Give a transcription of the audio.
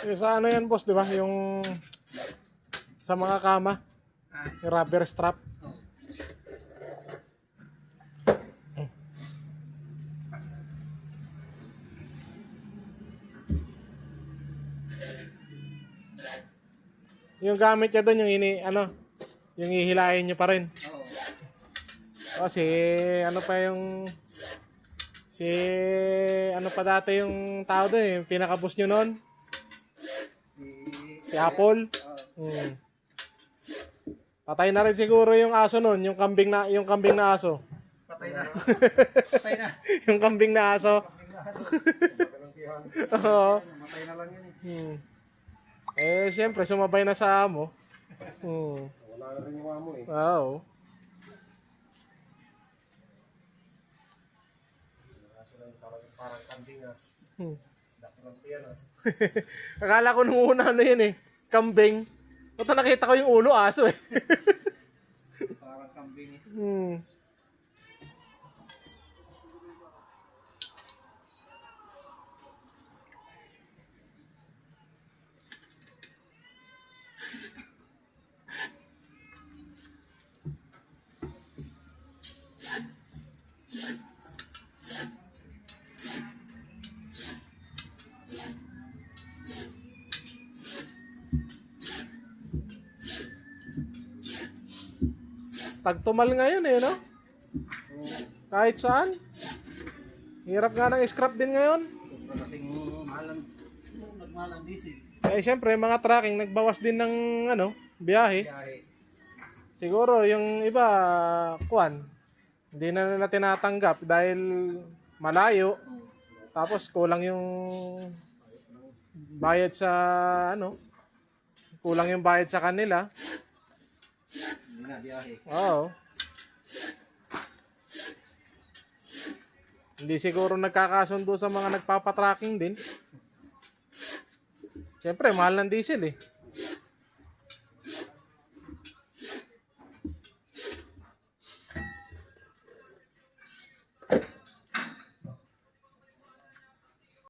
Yung sa ano yan, boss, di ba? Yung sa mga kama, yung rubber strap. Yung gamit niya doon, yung yung ihilahin niyo pa rin. Kasi ano pa yung ano pa dati yung tao doon eh, yung pinaka-boss niyo noon. Si Apple. Patay na rin siguro yung aso noon, yung kambing na aso. Patay na. Patay na. Yung kambing na aso. Oo. Matay na lang yan eh. Eh, siyempre, sumabay na sa amo. Wala na rin yung amo eh. Oo. Parang kambing ah. Daki ng tiyan ah. Akala ko nung una ano yun eh, kambing. Ito nakita ko yung ulo, aso eh. Parang kambing eh. Tagtumal ngayon eh, no? Kahit saan. Hirap nga ng scrap din ngayon. Sobrang kasing nagmahal ang diesel. Eh, siyempre, mga trucking, nagbawas din ng, biyahe. Biyahe. Siguro, yung iba, hindi na nila tinatanggap dahil malayo. Tapos, kulang yung bayad sa, kulang yung bayad sa kanila. Hindi na biyahe. Oo. Hindi siguro nagkakasundo sa mga nagpapatracking din. Siyempre, mahal ng diesel eh.